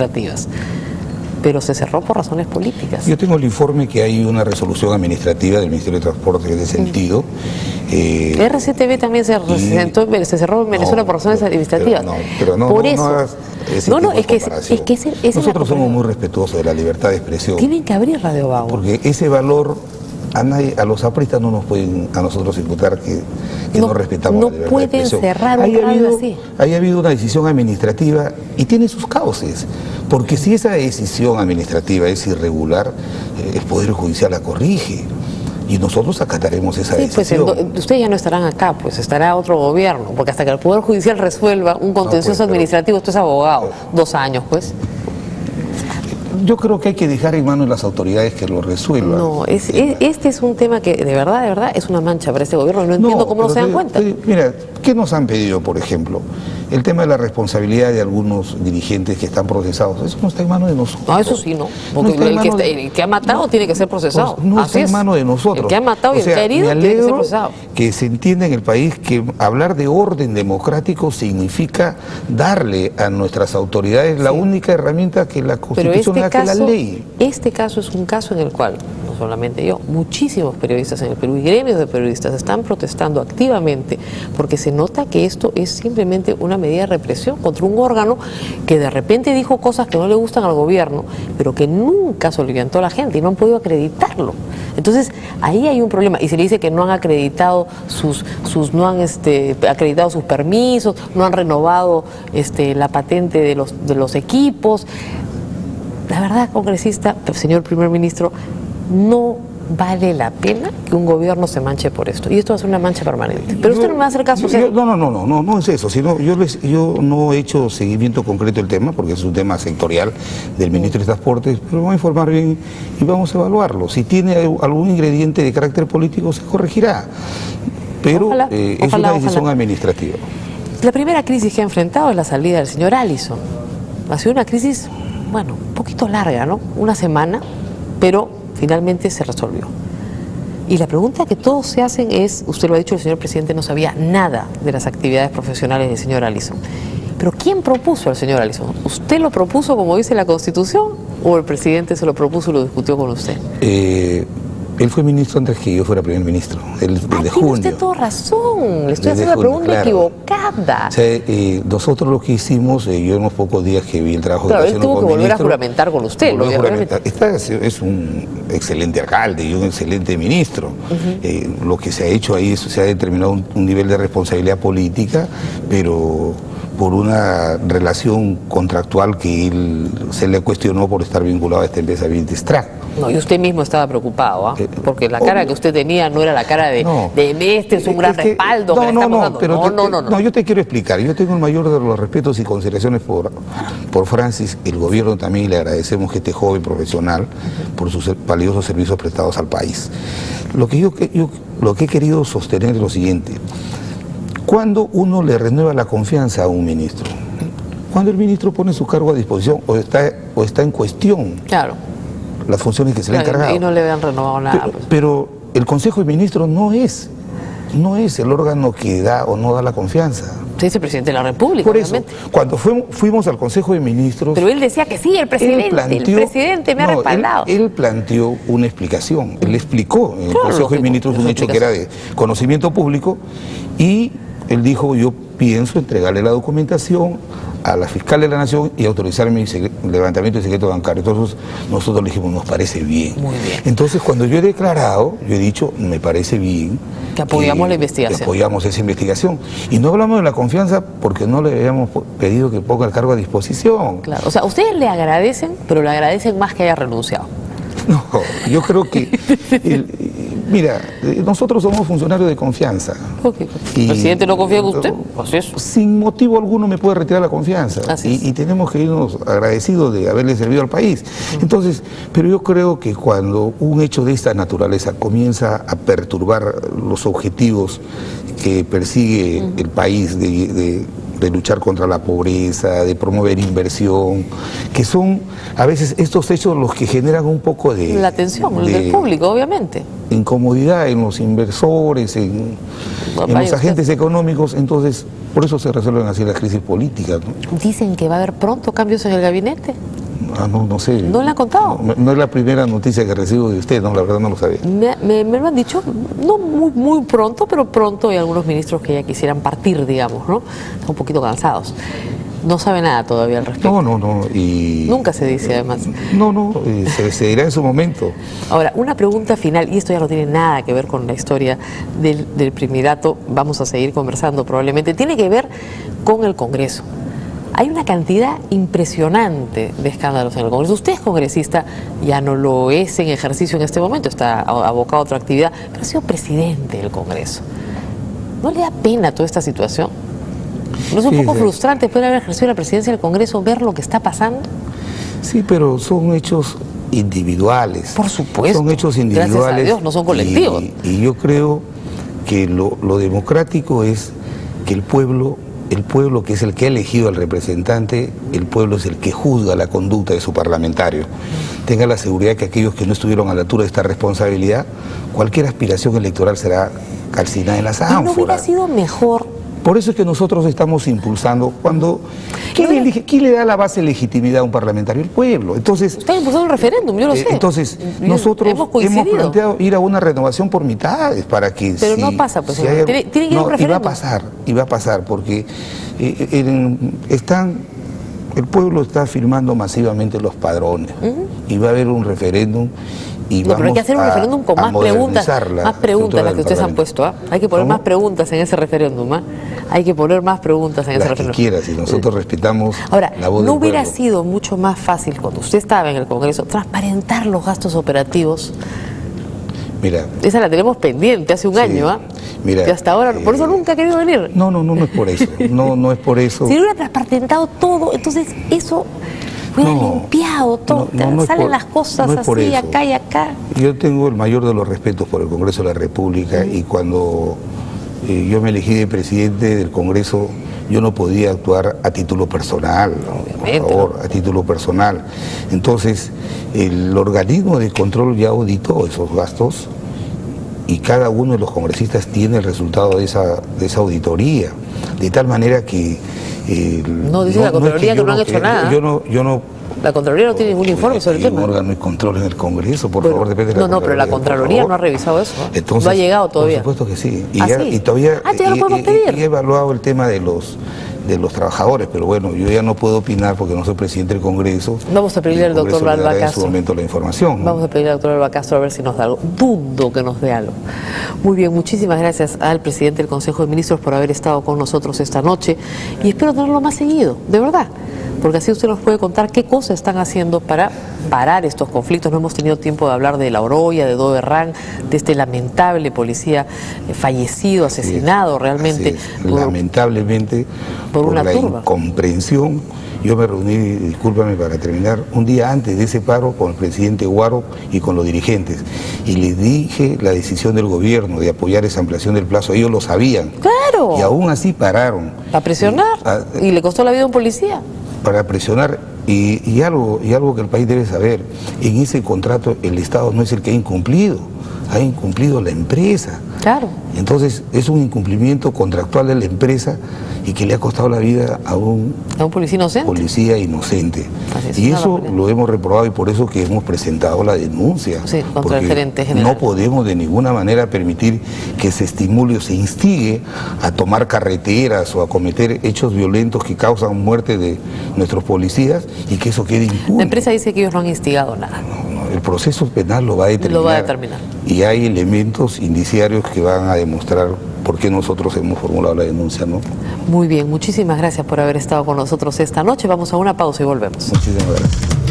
administrativas, pero se cerró por razones políticas. Yo tengo el informe que hay una resolución administrativa del Ministerio de Transporte en ese sentido. RCTV también se cerró en Venezuela por razones administrativas. Por eso. Nosotros somos muy respetuosos de la libertad de expresión. Tienen que abrir Radio Bagua. Porque ese valor, a los apristas no nos pueden a nosotros imputar que no respetamos la libertad de expresión. No pueden cerrar un radio así. Haya habido una decisión administrativa y tiene sus cauces. Porque si esa decisión administrativa es irregular, el Poder Judicial la corrige. Y nosotros acataremos esa decisión. Pues ustedes ya no estarán acá, pues estará otro gobierno, porque hasta que el Poder Judicial resuelva un contencioso administrativo, usted es abogado, 2 años, pues. Yo creo que hay que dejar en manos de las autoridades que lo resuelvan. No, este es un tema que de verdad es una mancha para este gobierno. No entiendo cómo no se dan cuenta. Mira, ¿qué nos han pedido, por ejemplo? El tema de la responsabilidad de algunos dirigentes que están procesados. Eso no está en manos de nosotros. No, eso sí, no. Porque el que ha matado tiene que ser procesado. Pues no está en manos de nosotros. El que ha matado y el que ha herido tiene que ser procesado. Que se entienda en el país que hablar de orden democrático significa darle a nuestras autoridades la única herramienta que la Constitución da, que es la ley. Este caso es un caso en el cual, no solamente yo, muchísimos periodistas en el Perú y gremios de periodistas están protestando activamente porque se nota que esto es simplemente una medida de represión contra un órgano que de repente dijo cosas que no le gustan al gobierno, pero que nunca soliviantó a la gente y no han podido acreditarlo. Entonces, ahí hay un problema. Y se le dice que no han acreditado no han acreditado sus permisos, no han renovado la patente de los equipos. La verdad, congresista, señor primer ministro, no vale la pena que un gobierno se manche por esto. Y esto va a ser una mancha permanente. Pero usted no me va a hacer caso. No es eso. Sino yo no he hecho seguimiento concreto del tema, porque es un tema sectorial del ministro de Transportes, pero vamos a informar bien y vamos a evaluarlo. Si tiene algún ingrediente de carácter político, se corregirá. Pero es una decisión administrativa. La primera crisis que ha enfrentado es la salida del señor Allison. Ha sido una crisis, bueno, un poquito larga, ¿no? Una semana, pero finalmente se resolvió. Y la pregunta que todos se hacen es, usted lo ha dicho, el señor presidente no sabía nada de las actividades profesionales del señor Allison. Pero ¿quién propuso al señor Allison? ¿Usted lo propuso como dice la Constitución o el presidente se lo propuso y lo discutió con usted? Él fue ministro antes que yo fuera primer ministro, el de junio. Tiene usted toda razón, le estoy haciendo la pregunta equivocada. O sea, nosotros lo que hicimos, yo en los pocos días que vi el trabajo de él tuvo que volver a juramentar con usted. Es un excelente alcalde y un excelente ministro. Lo que se ha hecho ahí, se ha determinado un nivel de responsabilidad política, pero por una relación contractual que él se le cuestionó por estar vinculado a esta empresa Vintestrack. No, y usted mismo estaba preocupado, porque la cara que usted tenía no era la cara de este es un gran respaldo. No, yo te quiero explicar. Yo tengo el mayor de los respetos y consideraciones por Francis, el gobierno también, y le agradecemos que este joven profesional por sus valiosos servicios prestados al país. Lo que he querido sostener es lo siguiente. Cuando uno le renueva la confianza a un ministro, cuando el ministro pone su cargo a disposición o está en cuestión las funciones que se le han encargado. Y no le habían renovado nada. Pero el Consejo de Ministros no es el órgano que da o no da la confianza. Usted es el presidente de la República, por eso, cuando fuimos al Consejo de Ministros... Pero él decía que sí, el presidente me ha respaldado. Él planteó una explicación, él explicó en el Consejo de Ministros un hecho que era de conocimiento público y él dijo, yo pienso entregarle la documentación a la fiscal de la Nación y autorizar mi levantamiento de secreto bancario. Entonces nosotros le dijimos, nos parece bien. Muy bien. Entonces cuando yo he declarado, yo he dicho, me parece bien. Que apoyamos la investigación. Que apoyamos esa investigación. Y no hablamos de la confianza porque no le habíamos pedido que ponga el cargo a disposición. Claro, o sea, ustedes le agradecen, pero le agradecen más que haya renunciado. No, yo creo que... Mira, nosotros somos funcionarios de confianza. ¿El presidente no confía en usted? Así es. Sin motivo alguno me puede retirar la confianza. Y tenemos que irnos agradecidos de haberle servido al país. Entonces, pero yo creo que cuando un hecho de esta naturaleza comienza a perturbar los objetivos que persigue el país de luchar contra la pobreza, de promover inversión, que son a veces estos hechos los que generan un poco de... La atención del público, obviamente. incomodidad en los inversores, en los agentes económicos, entonces por eso se resuelven así las crisis políticas, ¿no? Dicen que va a haber pronto cambios en el gabinete. No sé. ¿No le han contado? No es la primera noticia que recibo de usted, no, la verdad no lo sabía. Me lo han dicho, no muy pronto, pero pronto hay algunos ministros que ya quisieran partir, digamos, ¿no? Están un poquito cansados. No sabe nada todavía al respecto. No. Y nunca se dice, además. Se dirá en su momento. Ahora, una pregunta final, y esto ya no tiene nada que ver con la historia del primerato, vamos a seguir conversando probablemente, tiene que ver con el Congreso. Hay una cantidad impresionante de escándalos en el Congreso. Usted es congresista, ya no lo es en ejercicio en este momento, está abocado a otra actividad, pero ha sido presidente del Congreso. ¿No le da pena toda esta situación? ¿No es un poco frustrante después de haber ejercido la presidencia del Congreso ver lo que está pasando? Sí, pero son hechos individuales. Por supuesto. Son hechos individuales. Gracias a Dios, no son colectivos. Y yo creo que lo democrático es que el pueblo que es el que ha elegido al representante, el pueblo es el que juzga la conducta de su parlamentario. Tenga la seguridad que aquellos que no estuvieron a la altura de esta responsabilidad, cualquier aspiración electoral será calcinada en las ánforas. ¿Y no hubiera sido mejor? Por eso es que nosotros estamos impulsando ¿quién le da la base de legitimidad a un parlamentario? El pueblo. Entonces, está impulsando un referéndum, yo lo sé. Entonces, nosotros hemos planteado ir a una renovación por mitades para que... Pero no pasa, pues, tiene que ir a un referéndum. Y va a pasar, porque el pueblo está firmando masivamente los padrones, y va a haber un referéndum. Pero hay que hacer un referéndum con más preguntas las que ustedes han puesto. Hay que poner más preguntas en ese referéndum. Hay que poner más preguntas en ese referéndum. Que quiera, si nosotros respetamos la voz del pueblo. Ahora, ¿no hubiera sido mucho más fácil cuando usted estaba en el Congreso transparentar los gastos operativos? Mira, esa la tenemos pendiente hace un año, Mira, y hasta ahora, por eso nunca ha querido venir. No es por eso. No es por eso. Si hubiera transparentado todo, entonces eso hubiera limpiado todo. Salen las cosas así, acá y acá. Yo tengo el mayor de los respetos por el Congreso de la República, y cuando yo me elegí de presidente del Congreso, yo no podía actuar a título personal, por favor, a título personal. Entonces, el organismo de control ya auditó esos gastos y cada uno de los congresistas tiene el resultado de esa auditoría. De tal manera que... no, dice la Contraloría que no han hecho nada. La Contraloría no tiene ningún informe sobre el tema. Hay un órgano de control en el Congreso, por favor, depende de la Contraloría. Pero la Contraloría no ha revisado eso. Entonces, no ha llegado todavía. Por supuesto que sí. Y todavía ya lo podemos pedir. he evaluado el tema de los trabajadores, pero bueno, yo ya no puedo opinar porque no soy presidente del Congreso. Vamos a pedirle al doctor Alba Castro. En su momento la información, ¿no? Vamos a pedirle al doctor Alba Castro a ver si nos da algo. Dudo que nos dé algo. Muy bien, muchísimas gracias al presidente del Consejo de Ministros por haber estado con nosotros esta noche, y espero tenerlo más seguido, de verdad, porque así usted nos puede contar qué cosas están haciendo para parar estos conflictos. No hemos tenido tiempo de hablar de La Oroya, de Dove Rang, de este lamentable policía fallecido, asesinado realmente. Lamentablemente, por la incomprensión. Yo me reuní, discúlpame para terminar, un día antes de ese paro con el presidente Guaro y con los dirigentes, y les dije la decisión del gobierno de apoyar esa ampliación del plazo. Ellos lo sabían. ¡Claro! Y aún así pararon. ¿Para presionar? ¿Y le costó la vida a un policía? Para presionar. Y algo que el país debe saber: en ese contrato el Estado no es el que ha incumplido la empresa. Claro. Entonces es un incumplimiento contractual de la empresa y que le ha costado la vida a un policía inocente. Y eso lo hemos reprobado, y por eso que hemos presentado la denuncia. Sí, contra el gerente general. No podemos de ninguna manera permitir que se estimule o se instigue a tomar carreteras o a cometer hechos violentos que causan muerte de nuestros policías y que eso quede impune. La empresa dice que ellos no han instigado nada. El proceso penal lo va a determinar. Y hay elementos indiciarios que van a demostrar por qué nosotros hemos formulado la denuncia, ¿no? Muy bien, muchísimas gracias por haber estado con nosotros esta noche. Vamos a una pausa y volvemos. Muchísimas gracias.